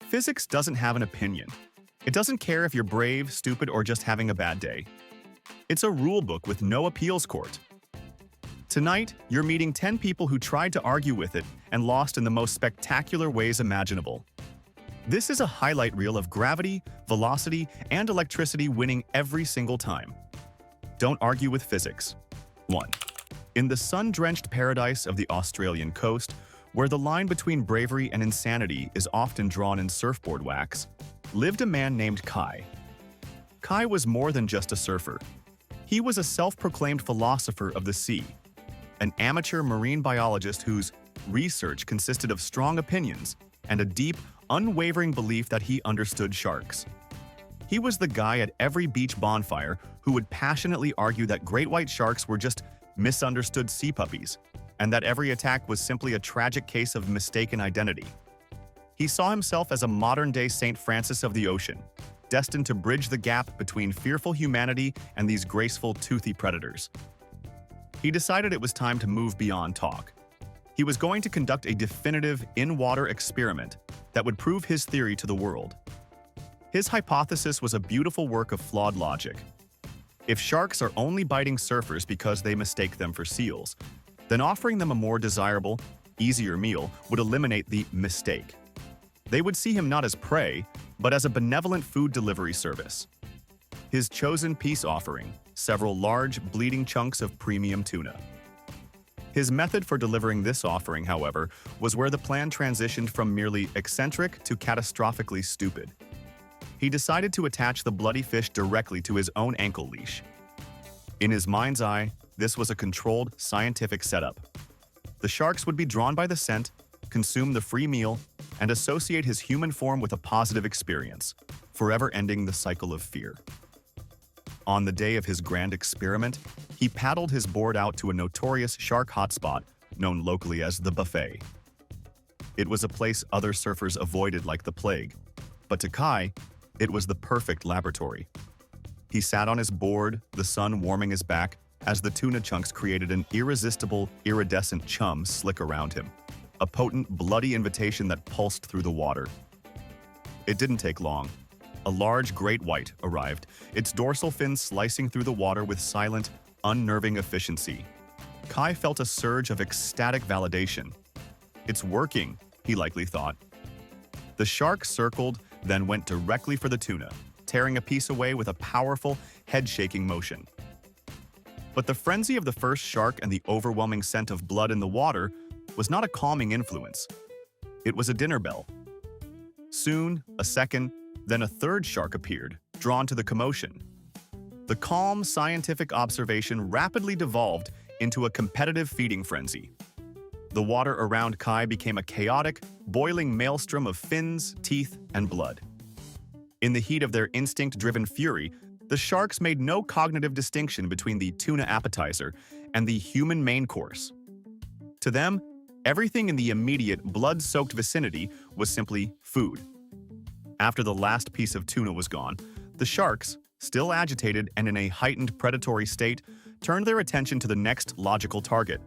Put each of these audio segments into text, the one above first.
Physics doesn't have an opinion. It doesn't care if you're brave, stupid, or just having a bad day. It's a rule book with no appeals court. Tonight, you're meeting 10 people who tried to argue with it and lost in the most spectacular ways imaginable. This is a highlight reel of gravity, velocity, and electricity winning every single time. Don't argue with physics. 1. In the sun-drenched paradise of the Australian coast, where the line between bravery and insanity is often drawn in surfboard wax, lived a man named Kai. Kai was more than just a surfer. He was a self-proclaimed philosopher of the sea, an amateur marine biologist whose research consisted of strong opinions and a deep, unwavering belief that he understood sharks. He was the guy at every beach bonfire who would passionately argue that great white sharks were just misunderstood sea puppies, and that every attack was simply a tragic case of mistaken identity. He saw himself as a modern-day St. Francis of the ocean, destined to bridge the gap between fearful humanity and these graceful, toothy predators. He decided it was time to move beyond talk. He was going to conduct a definitive in-water experiment that would prove his theory to the world. His hypothesis was a beautiful work of flawed logic. If sharks are only biting surfers because they mistake them for seals, then offering them a more desirable, easier meal would eliminate the mistake. They would see him not as prey, but as a benevolent food delivery service. His chosen peace offering, several large, bleeding chunks of premium tuna. His method for delivering this offering, however, was where the plan transitioned from merely eccentric to catastrophically stupid. He decided to attach the bloody fish directly to his own ankle leash. In his mind's eye, this was a controlled, scientific setup. The sharks would be drawn by the scent, consume the free meal, and associate his human form with a positive experience, forever ending the cycle of fear. On the day of his grand experiment, he paddled his board out to a notorious shark hotspot known locally as the Buffet. It was a place other surfers avoided like the plague, but to Kai, it was the perfect laboratory. He sat on his board, the sun warming his back, as the tuna chunks created an irresistible, iridescent chum slick around him, a potent, bloody invitation that pulsed through the water. It didn't take long. A large great white arrived, its dorsal fins slicing through the water with silent, unnerving efficiency. Kai felt a surge of ecstatic validation. It's working, he likely thought. The shark circled, then went directly for the tuna, tearing a piece away with a powerful, head-shaking motion. But the frenzy of the first shark and the overwhelming scent of blood in the water was not a calming influence. It was a dinner bell. Soon, a second, then a third shark appeared, drawn to the commotion. The calm, scientific observation rapidly devolved into a competitive feeding frenzy. The water around Kai became a chaotic, boiling maelstrom of fins, teeth, and blood. In the heat of their instinct-driven fury, the sharks made no cognitive distinction between the tuna appetizer and the human main course. To them, everything in the immediate, blood-soaked vicinity was simply food. After the last piece of tuna was gone, the sharks, still agitated and in a heightened predatory state, turned their attention to the next logical target.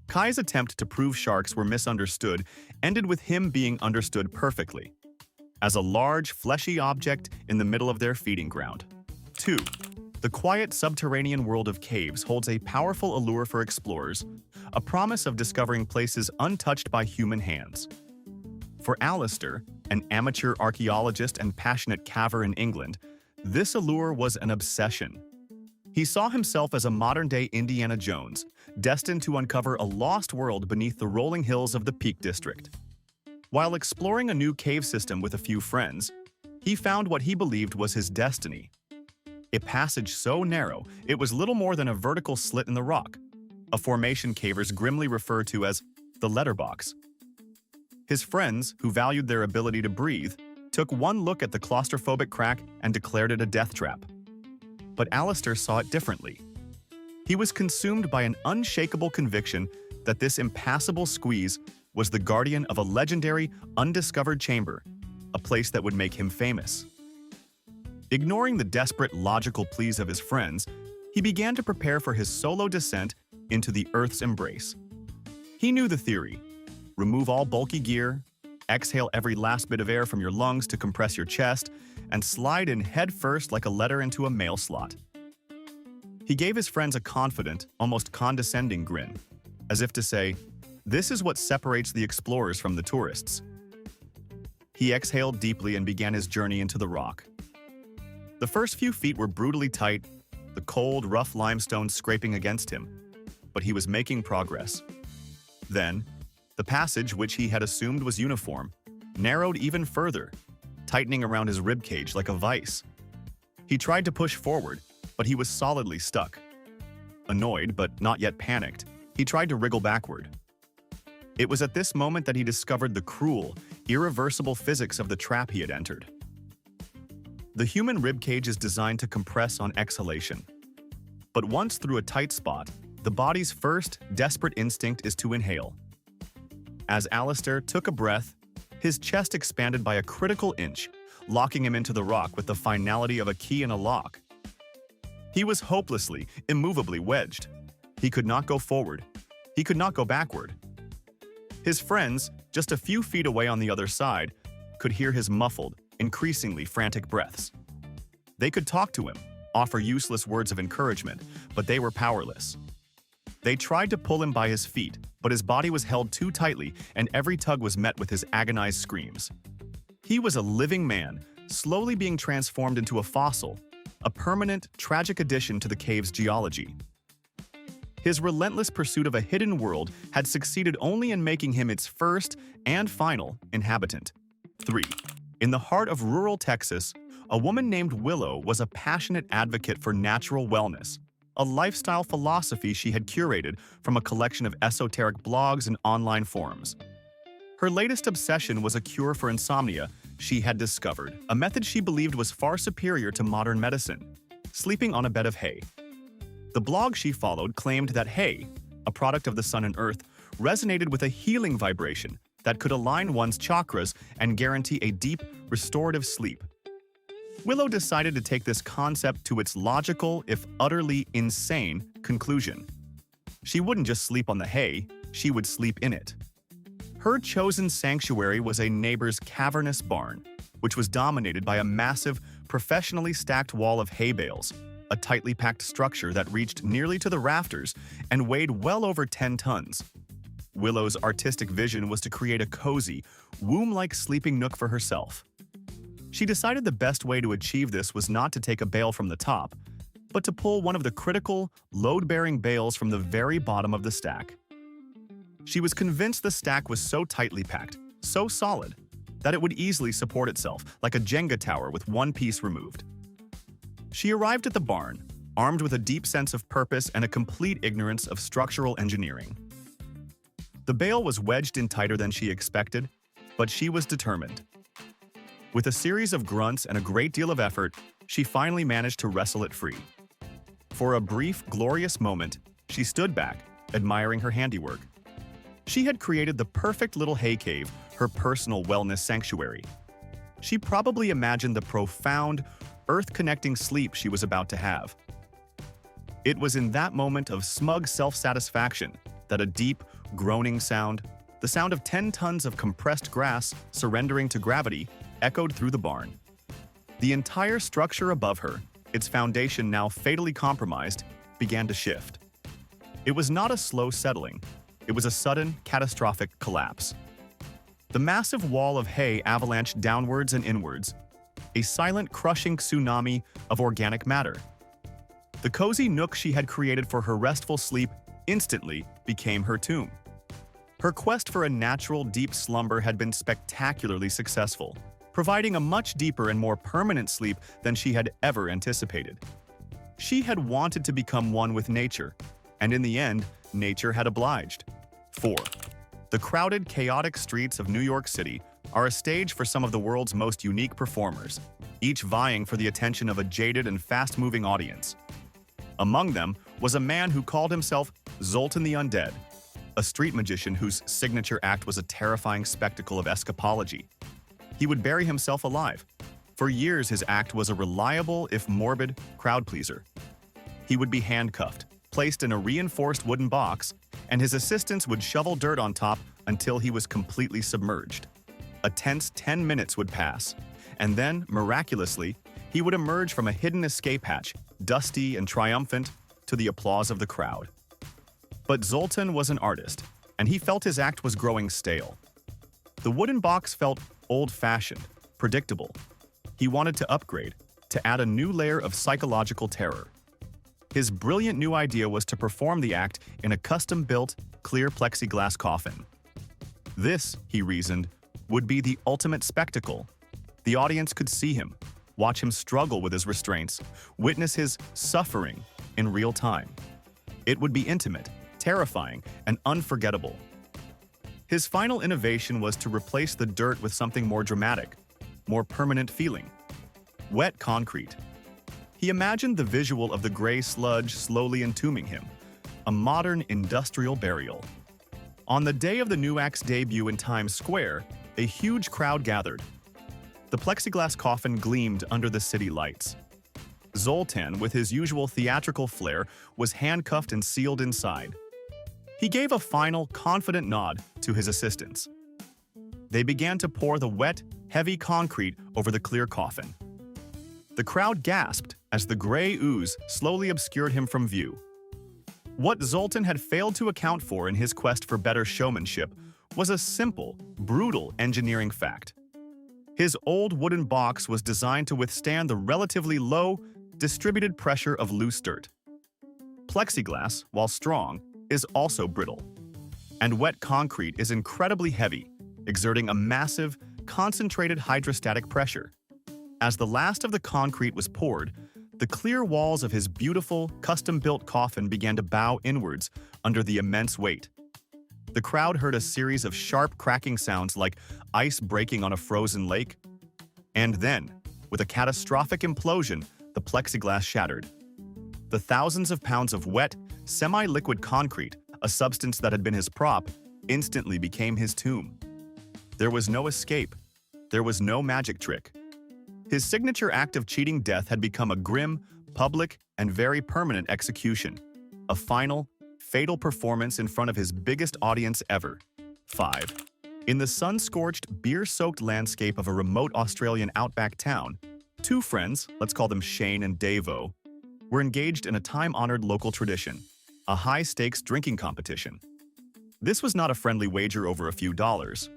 Kai's attempt to prove sharks were misunderstood ended with him being understood perfectly, as a large, fleshy object in the middle of their feeding ground. 2. The quiet subterranean world of caves holds a powerful allure for explorers, a promise of discovering places untouched by human hands. For Alistair, an amateur archaeologist and passionate caver in England, this allure was an obsession. He saw himself as a modern-day Indiana Jones, destined to uncover a lost world beneath the rolling hills of the Peak District. While exploring a new cave system with a few friends, he found what he believed was his destiny. A passage so narrow, it was little more than a vertical slit in the rock, a formation cavers grimly refer to as the letterbox. His friends, who valued their ability to breathe, took one look at the claustrophobic crack and declared it a death trap. But Alistair saw it differently. He was consumed by an unshakable conviction that this impassable squeeze was the guardian of a legendary, undiscovered chamber, a place that would make him famous. Ignoring the desperate, logical pleas of his friends, he began to prepare for his solo descent into the Earth's embrace. He knew the theory: remove all bulky gear, exhale every last bit of air from your lungs to compress your chest, and slide in head first like a letter into a mail slot. He gave his friends a confident, almost condescending grin, as if to say, "This is what separates the explorers from the tourists." He exhaled deeply and began his journey into the rock. The first few feet were brutally tight, the cold, rough limestone scraping against him, but he was making progress. Then, the passage, which he had assumed was uniform, narrowed even further, tightening around his ribcage like a vice. He tried to push forward, but he was solidly stuck. Annoyed, but not yet panicked, he tried to wriggle backward. It was at this moment that he discovered the cruel, irreversible physics of the trap he had entered. The human ribcage is designed to compress on exhalation. But once through a tight spot, the body's first, desperate instinct is to inhale. As Alistair took a breath, his chest expanded by a critical inch, locking him into the rock with the finality of a key in a lock. He was hopelessly, immovably wedged. He could not go forward. He could not go backward. His friends, just a few feet away on the other side, could hear his muffled, increasingly frantic breaths. They could talk to him, offer useless words of encouragement, but they were powerless. They tried to pull him by his feet, but his body was held too tightly, and every tug was met with his agonized screams. He was a living man, slowly being transformed into a fossil, a permanent, tragic addition to the cave's geology. His relentless pursuit of a hidden world had succeeded only in making him its first and final inhabitant. 3. In the heart of rural Texas, a woman named Willow was a passionate advocate for natural wellness, a lifestyle philosophy she had curated from a collection of esoteric blogs and online forums. Her latest obsession was a cure for insomnia she had discovered, a method she believed was far superior to modern medicine: sleeping on a bed of hay. The blog she followed claimed that hay, a product of the sun and earth, resonated with a healing vibration that could align one's chakras and guarantee a deep, restorative sleep. Willow decided to take this concept to its logical, if utterly insane, conclusion. She wouldn't just sleep on the hay, she would sleep in it. Her chosen sanctuary was a neighbor's cavernous barn, which was dominated by a massive, professionally stacked wall of hay bales, a tightly packed structure that reached nearly to the rafters and weighed well over 10 tons. Willow's artistic vision was to create a cozy, womb-like sleeping nook for herself. She decided the best way to achieve this was not to take a bale from the top, but to pull one of the critical, load-bearing bales from the very bottom of the stack. She was convinced the stack was so tightly packed, so solid, that it would easily support itself, like a Jenga tower with one piece removed. She arrived at the barn, armed with a deep sense of purpose and a complete ignorance of structural engineering. The bale was wedged in tighter than she expected, but she was determined. With a series of grunts and a great deal of effort, she finally managed to wrestle it free. For a brief, glorious moment, she stood back, admiring her handiwork. She had created the perfect little hay cave, her personal wellness sanctuary. She probably imagined the profound, earth-connecting sleep she was about to have. It was in that moment of smug self-satisfaction that a deep, groaning sound, the sound of 10 tons of compressed grass surrendering to gravity, echoed through the barn. The entire structure above her, its foundation now fatally compromised, began to shift. It was not a slow settling. It was a sudden, catastrophic collapse. The massive wall of hay avalanched downwards and inwards, a silent, crushing tsunami of organic matter. The cozy nook she had created for her restful sleep instantly became her tomb. Her quest for a natural, deep slumber had been spectacularly successful, providing a much deeper and more permanent sleep than she had ever anticipated. She had wanted to become one with nature, and in the end, nature had obliged. 4. The crowded, chaotic streets of New York City are a stage for some of the world's most unique performers, each vying for the attention of a jaded and fast-moving audience. Among them was a man who called himself Zoltan the Undead, a street magician whose signature act was a terrifying spectacle of escapology. He would bury himself alive. For years, his act was a reliable, if morbid, crowd pleaser. He would be handcuffed, placed in a reinforced wooden box, and his assistants would shovel dirt on top until he was completely submerged. A tense 10 minutes would pass, and then, miraculously, he would emerge from a hidden escape hatch, dusty and triumphant, to the applause of the crowd. But Zoltan was an artist, and he felt his act was growing stale. The wooden box felt old-fashioned, predictable. He wanted to upgrade, to add a new layer of psychological terror. His brilliant new idea was to perform the act in a custom-built, clear plexiglass coffin. This, he reasoned, would be the ultimate spectacle. The audience could see him, watch him struggle with his restraints, witness his suffering in real time. It would be intimate, terrifying, and unforgettable. His final innovation was to replace the dirt with something more dramatic, more permanent feeling: wet concrete. He imagined the visual of the gray sludge slowly entombing him, a modern industrial burial. On the day of the new act's debut in Times Square, a huge crowd gathered. The plexiglass coffin gleamed under the city lights. Zoltan, with his usual theatrical flair, was handcuffed and sealed inside. He gave a final, confident nod to his assistants. They began to pour the wet, heavy concrete over the clear coffin. The crowd gasped as the gray ooze slowly obscured him from view. What Zoltan had failed to account for in his quest for better showmanship was a simple, brutal engineering fact. His old wooden box was designed to withstand the relatively low, distributed pressure of loose dirt. Plexiglass, while strong, is also brittle. And wet concrete is incredibly heavy, exerting a massive, concentrated hydrostatic pressure. As the last of the concrete was poured, the clear walls of his beautiful, custom-built coffin began to bow inwards under the immense weight. The crowd heard a series of sharp cracking sounds like ice breaking on a frozen lake. And then, with a catastrophic implosion, the plexiglass shattered. The thousands of pounds of wet, semi-liquid concrete, a substance that had been his prop, instantly became his tomb. There was no escape. There was no magic trick. His signature act of cheating death had become a grim, public, and very permanent execution. A final, fatal performance in front of his biggest audience ever. 5. In the sun-scorched, beer-soaked landscape of a remote Australian outback town, two friends, let's call them Shane and Davo, were engaged in a time-honored local tradition, a high-stakes drinking competition. This was not a friendly wager over a few dollars.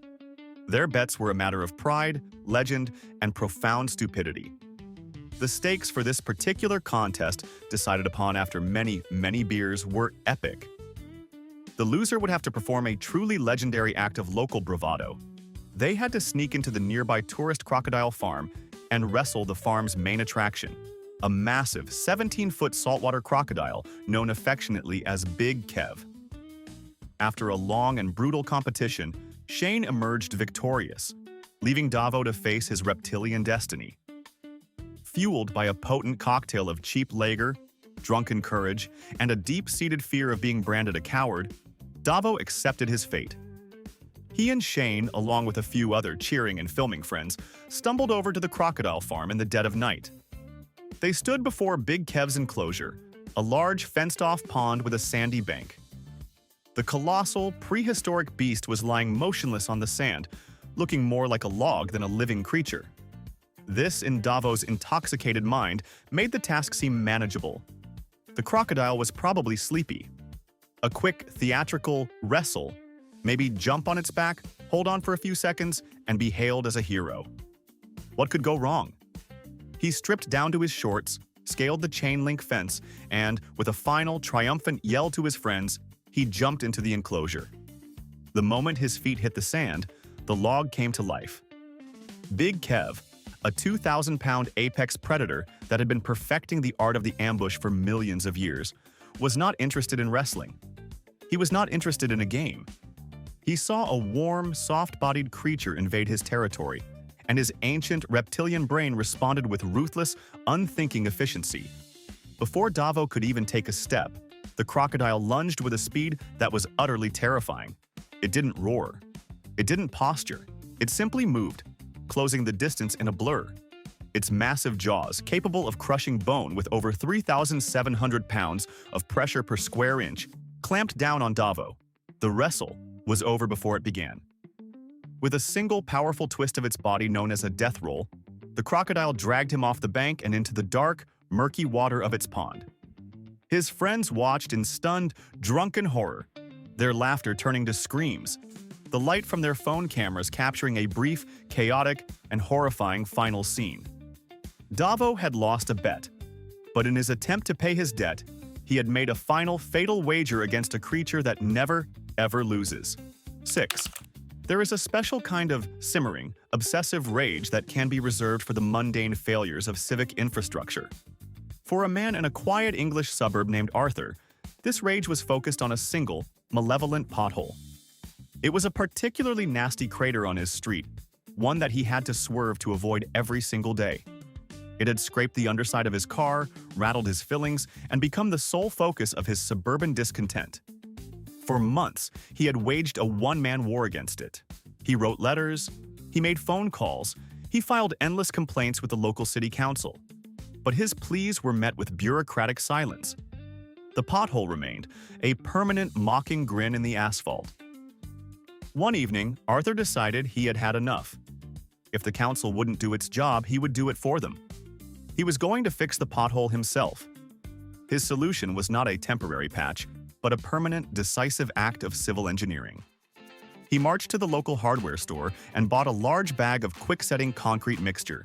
Their bets were a matter of pride, legend, and profound stupidity. The stakes for this particular contest, decided upon after many, many beers, were epic. The loser would have to perform a truly legendary act of local bravado. They had to sneak into the nearby tourist crocodile farm and wrestle the farm's main attraction, a massive 17-foot saltwater crocodile known affectionately as Big Kev. After a long and brutal competition, Shane emerged victorious, leaving Davo to face his reptilian destiny. Fueled by a potent cocktail of cheap lager, drunken courage, and a deep-seated fear of being branded a coward, Davo accepted his fate. He and Shane, along with a few other cheering and filming friends, stumbled over to the crocodile farm in the dead of night. They stood before Big Kev's enclosure, a large fenced-off pond with a sandy bank. The colossal, prehistoric beast was lying motionless on the sand, looking more like a log than a living creature. This, in Davo's intoxicated mind, made the task seem manageable. The crocodile was probably sleepy. A quick, theatrical wrestle, maybe jump on its back, hold on for a few seconds, and be hailed as a hero. What could go wrong? He stripped down to his shorts, scaled the chain-link fence, and, with a final, triumphant yell to his friends, he jumped into the enclosure. The moment his feet hit the sand, the log came to life. Big Kev, a 2,000-pound apex predator that had been perfecting the art of the ambush for millions of years, was not interested in wrestling. He was not interested in a game. He saw a warm, soft-bodied creature invade his territory, and his ancient reptilian brain responded with ruthless, unthinking efficiency. Before Davo could even take a step, the crocodile lunged with a speed that was utterly terrifying. It didn't roar. It didn't posture. It simply moved, closing the distance in a blur. Its massive jaws, capable of crushing bone with over 3,700 pounds of pressure per square inch, clamped down on Davo. The wrestle was over before it began. With a single powerful twist of its body known as a death roll, the crocodile dragged him off the bank and into the dark, murky water of its pond. His friends watched in stunned, drunken horror, their laughter turning to screams, the light from their phone cameras capturing a brief, chaotic, and horrifying final scene. Davo had lost a bet, but in his attempt to pay his debt, he had made a final fatal wager against a creature that never, ever loses. 6. There is a special kind of simmering, obsessive rage that can be reserved for the mundane failures of civic infrastructure. For a man in a quiet English suburb named Arthur, this rage was focused on a single, malevolent pothole. It was a particularly nasty crater on his street, one that he had to swerve to avoid every single day. It had scraped the underside of his car, rattled his fillings, and become the sole focus of his suburban discontent. For months, he had waged a one-man war against it. He wrote letters, he made phone calls, he filed endless complaints with the local city council. But his pleas were met with bureaucratic silence. The pothole remained, a permanent mocking grin in the asphalt. One evening, Arthur decided he had had enough. If the council wouldn't do its job, he would do it for them. He was going to fix the pothole himself. His solution was not a temporary patch, but a permanent, decisive act of civil engineering. He marched to the local hardware store and bought a large bag of quick-setting concrete mixture.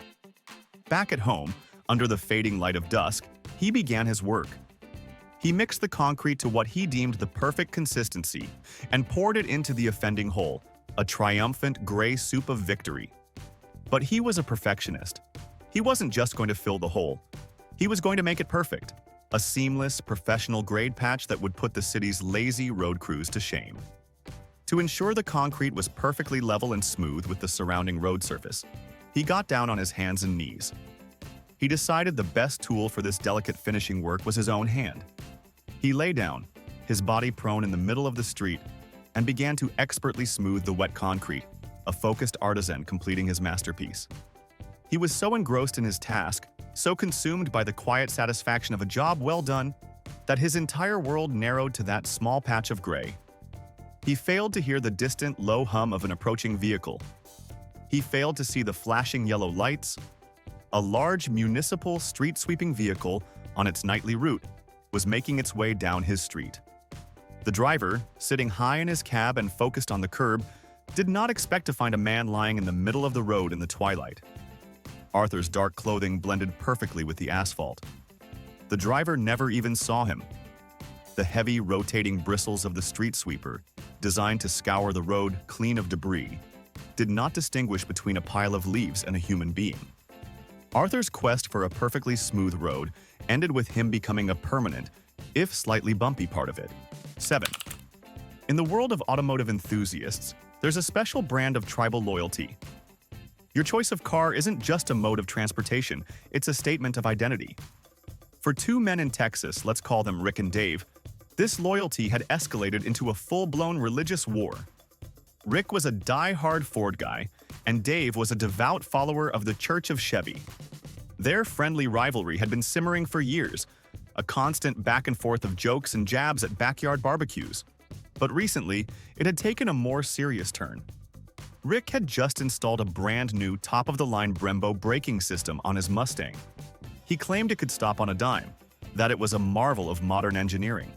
Back at home, under the fading light of dusk, he began his work. He mixed the concrete to what he deemed the perfect consistency and poured it into the offending hole, a triumphant gray soup of victory. But he was a perfectionist. He wasn't just going to fill the hole. He was going to make it perfect, a seamless, professional grade patch that would put the city's lazy road crews to shame. To ensure the concrete was perfectly level and smooth with the surrounding road surface, he got down on his hands and knees. He decided the best tool for this delicate finishing work was his own hand. He lay down, his body prone in the middle of the street, and began to expertly smooth the wet concrete, a focused artisan completing his masterpiece. He was so engrossed in his task, so consumed by the quiet satisfaction of a job well done, that his entire world narrowed to that small patch of gray. He failed to hear the distant, low hum of an approaching vehicle. He failed to see the flashing yellow lights. A large municipal street-sweeping vehicle on its nightly route was making its way down his street. The driver, sitting high in his cab and focused on the curb, did not expect to find a man lying in the middle of the road in the twilight. Arthur's dark clothing blended perfectly with the asphalt. The driver never even saw him. The heavy, rotating bristles of the street sweeper, designed to scour the road clean of debris, did not distinguish between a pile of leaves and a human being. Arthur's quest for a perfectly smooth road ended with him becoming a permanent, if slightly bumpy part of it. 7. In the world of automotive enthusiasts, there's a special brand of tribal loyalty. Your choice of car isn't just a mode of transportation, it's a statement of identity. For two men in Texas, let's call them Rick and Dave, this loyalty had escalated into a full-blown religious war. Rick was a die-hard Ford guy, and Dave was a devout follower of the Church of Chevy. Their friendly rivalry had been simmering for years, a constant back and forth of jokes and jabs at backyard barbecues. But recently, it had taken a more serious turn. Rick had just installed a brand new top-of-the-line Brembo braking system on his Mustang. He claimed it could stop on a dime, that it was a marvel of modern engineering.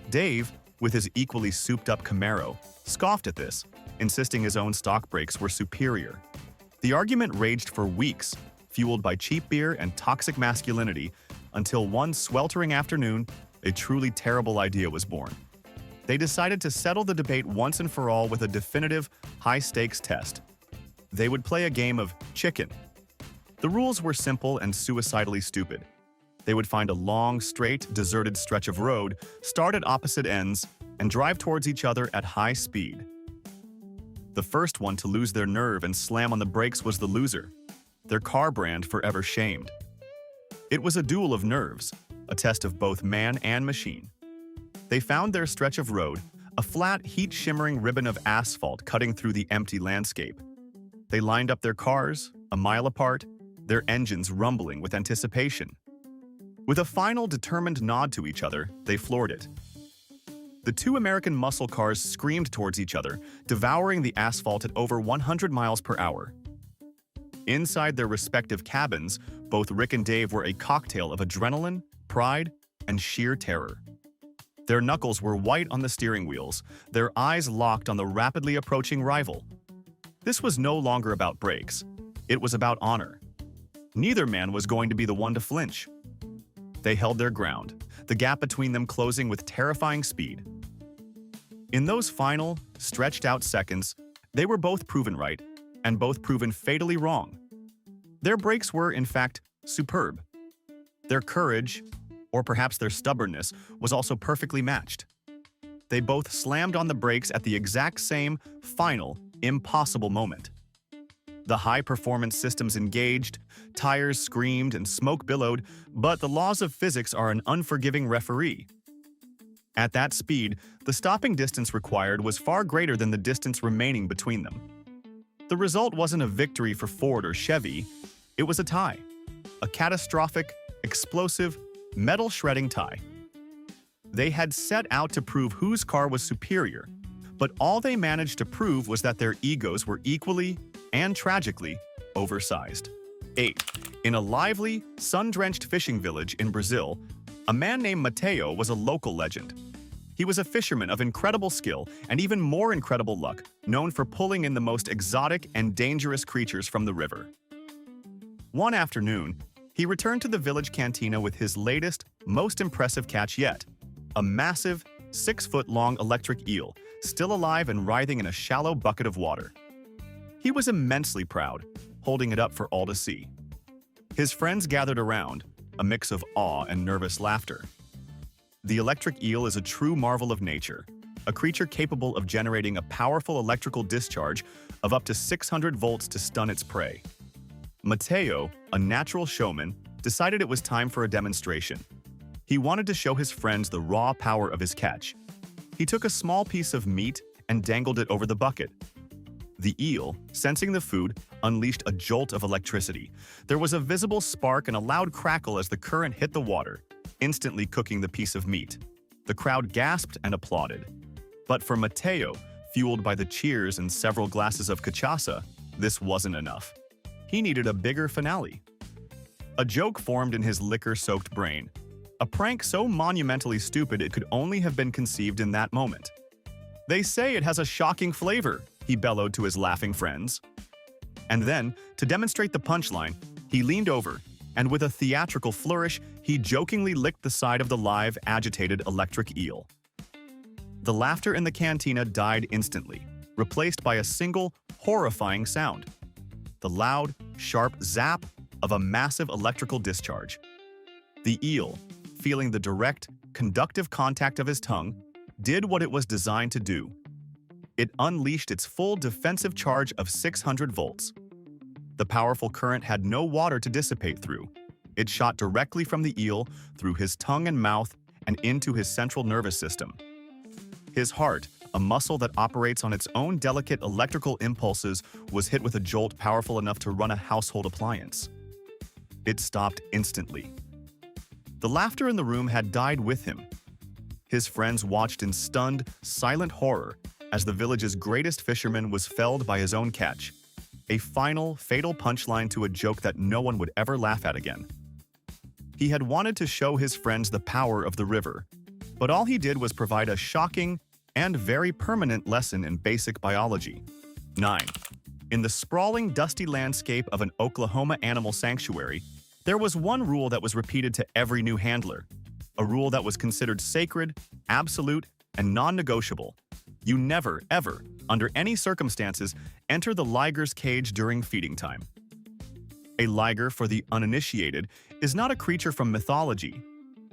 Dave, with his equally souped-up Camaro, scoffed at this, insisting his own stock brakes were superior. The argument raged for weeks, fueled by cheap beer and toxic masculinity, until one sweltering afternoon, a truly terrible idea was born. They decided to settle the debate once and for all with a definitive, high-stakes test. They would play a game of chicken. The rules were simple and suicidally stupid. They would find a long, straight, deserted stretch of road, start at opposite ends, and drive towards each other at high speed. The first one to lose their nerve and slam on the brakes was the loser, their car brand forever shamed. It was a duel of nerves, a test of both man and machine. They found their stretch of road, a flat, heat-shimmering ribbon of asphalt cutting through the empty landscape. They lined up their cars, a mile apart, their engines rumbling with anticipation. With a final determined nod to each other, they floored it. The two American muscle cars screamed towards each other, devouring the asphalt at over 100 miles per hour. Inside their respective cabins, both Rick and Dave were a cocktail of adrenaline, pride, and sheer terror. Their knuckles were white on the steering wheels, their eyes locked on the rapidly approaching rival. This was no longer about brakes. It was about honor. Neither man was going to be the one to flinch. They held their ground, the gap between them closing with terrifying speed. In those final, stretched-out seconds, they were both proven right, and both proven fatally wrong. Their brakes were, in fact, superb. Their courage, or perhaps their stubbornness, was also perfectly matched. They both slammed on the brakes at the exact same, final, impossible moment. The high-performance systems engaged, tires screamed and smoke billowed, but the laws of physics are an unforgiving referee. At that speed, the stopping distance required was far greater than the distance remaining between them. The result wasn't a victory for Ford or Chevy, it was a tie. A catastrophic, explosive, metal-shredding tie. They had set out to prove whose car was superior, but all they managed to prove was that their egos were equally, and tragically, oversized. 8. In a lively, sun-drenched fishing village in Brazil, a man named Mateo was a local legend. He was a fisherman of incredible skill and even more incredible luck, known for pulling in the most exotic and dangerous creatures from the river. One afternoon, he returned to the village cantina with his latest, most impressive catch yet, a massive, 6-foot-long electric eel, still alive and writhing in a shallow bucket of water. He was immensely proud, holding it up for all to see. His friends gathered around, a mix of awe and nervous laughter. The electric eel is a true marvel of nature, a creature capable of generating a powerful electrical discharge of up to 600 volts to stun its prey. Mateo, a natural showman, decided it was time for a demonstration. He wanted to show his friends the raw power of his catch. He took a small piece of meat and dangled it over the bucket. The eel, sensing the food, unleashed a jolt of electricity. There was a visible spark and a loud crackle as the current hit the water, instantly cooking the piece of meat. The crowd gasped and applauded. But for Mateo, fueled by the cheers and several glasses of cachaça, this wasn't enough. He needed a bigger finale. A joke formed in his liquor-soaked brain. A prank so monumentally stupid it could only have been conceived in that moment. "They say it has a shocking flavor," he bellowed to his laughing friends. And then, to demonstrate the punchline, he leaned over, and with a theatrical flourish, he jokingly licked the side of the live, agitated electric eel. The laughter in the cantina died instantly, replaced by a single, horrifying sound. The loud, sharp zap of a massive electrical discharge. The eel, feeling the direct, conductive contact of his tongue, did what it was designed to do. It unleashed its full defensive charge of 600 volts. The powerful current had no water to dissipate through. It shot directly from the eel, through his tongue and mouth, and into his central nervous system. His heart, a muscle that operates on its own delicate electrical impulses, was hit with a jolt powerful enough to run a household appliance. It stopped instantly. The laughter in the room had died with him. His friends watched in stunned, silent horror as the village's greatest fisherman was felled by his own catch. A final, fatal punchline to a joke that no one would ever laugh at again. He had wanted to show his friends the power of the river, but all he did was provide a shocking and very permanent lesson in basic biology. 9. In the sprawling, dusty landscape of an Oklahoma animal sanctuary, there was one rule that was repeated to every new handler, a rule that was considered sacred, absolute, and non-negotiable. You never, ever, under any circumstances, enter the liger's cage during feeding time. A liger, for the uninitiated, is not a creature from mythology.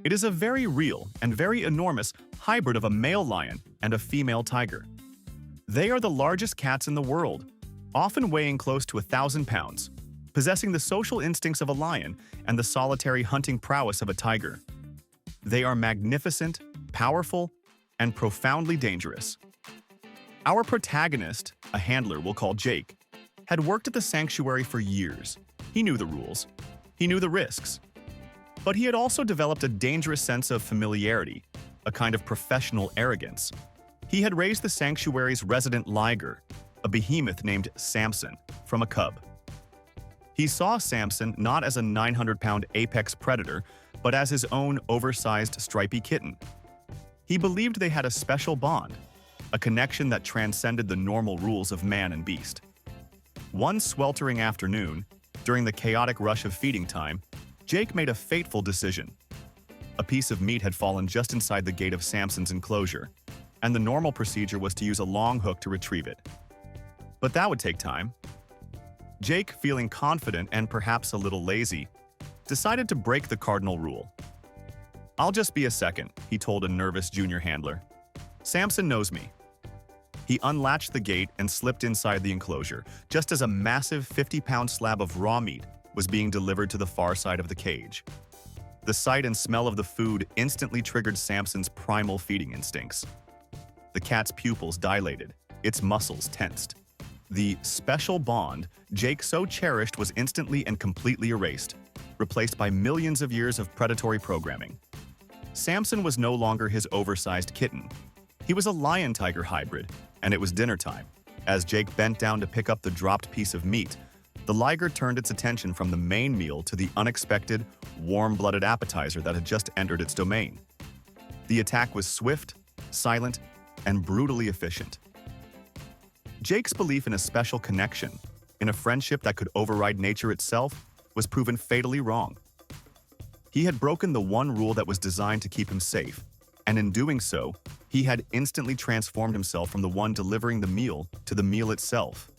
It is a very real and very enormous hybrid of a male lion and a female tiger. They are the largest cats in the world, often weighing close to 1,000 pounds, possessing the social instincts of a lion and the solitary hunting prowess of a tiger. They are magnificent, powerful, and profoundly dangerous. Our protagonist, a handler we'll call Jake, had worked at the sanctuary for years. He knew the rules. He knew the risks. But he had also developed a dangerous sense of familiarity. a kind of professional arrogance. He had raised the sanctuary's resident liger, a behemoth named Samson, from a cub. He saw Samson not as a 900-pound apex predator, but as his own oversized stripy kitten. He believed they had a special bond, a connection that transcended the normal rules of man and beast. One sweltering afternoon, during the chaotic rush of feeding time, Jake made a fateful decision. A piece of meat had fallen just inside the gate of Samson's enclosure, and the normal procedure was to use a long hook to retrieve it. But that would take time. Jake, feeling confident and perhaps a little lazy, decided to break the cardinal rule. "I'll just be a second," he told a nervous junior handler. "Samson knows me." He unlatched the gate and slipped inside the enclosure, just as a massive 50-pound slab of raw meat was being delivered to the far side of the cage. The sight and smell of the food instantly triggered Samson's primal feeding instincts. The cat's pupils dilated, its muscles tensed. The special bond Jake so cherished was instantly and completely erased, replaced by millions of years of predatory programming. Samson was no longer his oversized kitten. He was a lion-tiger hybrid, and it was dinner time. As Jake bent down to pick up the dropped piece of meat, the liger turned its attention from the main meal to the unexpected, warm-blooded appetizer that had just entered its domain. The attack was swift, silent, and brutally efficient. Jake's belief in a special connection, in a friendship that could override nature itself, was proven fatally wrong. He had broken the one rule that was designed to keep him safe, and in doing so, he had instantly transformed himself from the one delivering the meal to the meal itself.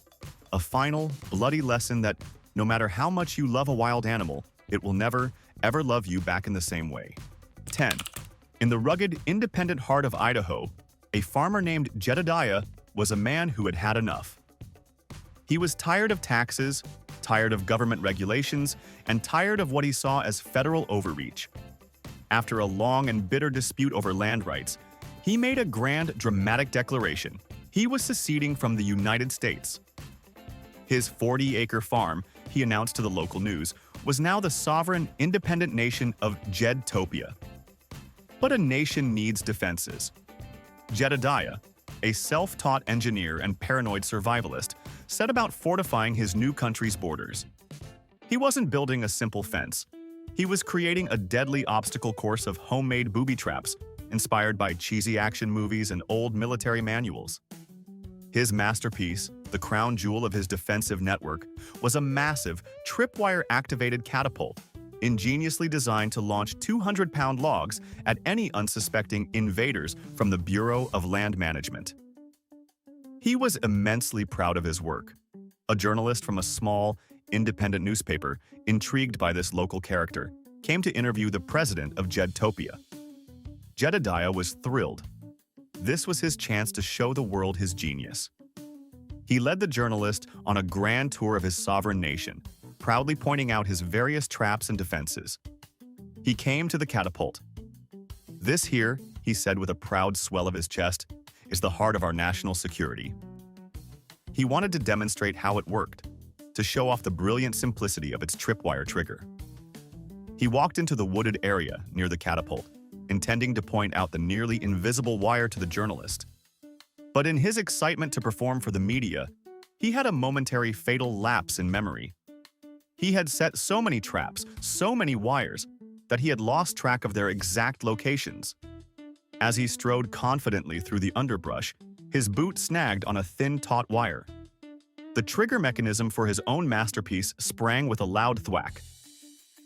A final, bloody lesson that, no matter how much you love a wild animal, it will never, ever love you back in the same way. 10. In the rugged, independent heart of Idaho, a farmer named Jedediah was a man who had had enough. He was tired of taxes, tired of government regulations, and tired of what he saw as federal overreach. After a long and bitter dispute over land rights, he made a grand, dramatic declaration. He was seceding from the United States. His 40-acre farm, he announced to the local news, was now the sovereign, independent nation of Jedtopia. But a nation needs defenses. Jedediah, a self-taught engineer and paranoid survivalist, set about fortifying his new country's borders. He wasn't building a simple fence. He was creating a deadly obstacle course of homemade booby traps, inspired by cheesy action movies and old military manuals. His masterpiece, the crown jewel of his defensive network, was a massive, tripwire-activated catapult, ingeniously designed to launch 200-pound logs at any unsuspecting invaders from the Bureau of Land Management. He was immensely proud of his work. A journalist from a small, independent newspaper, intrigued by this local character, came to interview the president of Jedtopia. Jedediah was thrilled. This was his chance to show the world his genius. He led the journalist on a grand tour of his sovereign nation, proudly pointing out his various traps and defenses. He came to the catapult. "This here," he said with a proud swell of his chest, "is the heart of our national security." He wanted to demonstrate how it worked, to show off the brilliant simplicity of its tripwire trigger. He walked into the wooded area near the catapult, intending to point out the nearly invisible wire to the journalist. But in his excitement to perform for the media, he had a momentary fatal lapse in memory. He had set so many traps, so many wires, that he had lost track of their exact locations. As he strode confidently through the underbrush, his boot snagged on a thin taut wire. The trigger mechanism for his own masterpiece sprang with a loud thwack.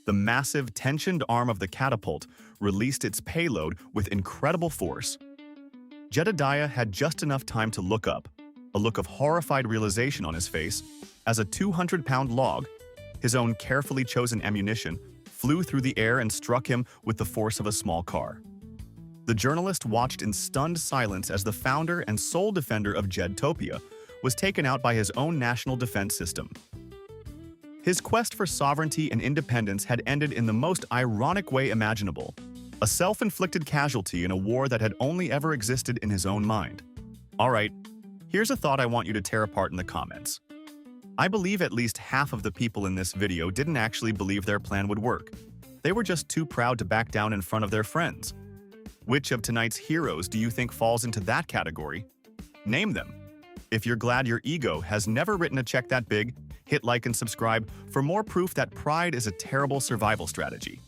The massive, tensioned arm of the catapult released its payload with incredible force. Jedediah had just enough time to look up, a look of horrified realization on his face, as a 200-pound log, his own carefully chosen ammunition, flew through the air and struck him with the force of a small car. The journalist watched in stunned silence as the founder and sole defender of Jedtopia was taken out by his own national defense system. His quest for sovereignty and independence had ended in the most ironic way imaginable, a self-inflicted casualty in a war that had only ever existed in his own mind. Alright, here's a thought I want you to tear apart in the comments. I believe at least half of the people in this video didn't actually believe their plan would work. They were just too proud to back down in front of their friends. Which of tonight's heroes do you think falls into that category? Name them. If you're glad your ego has never written a check that big, hit like and subscribe for more proof that pride is a terrible survival strategy.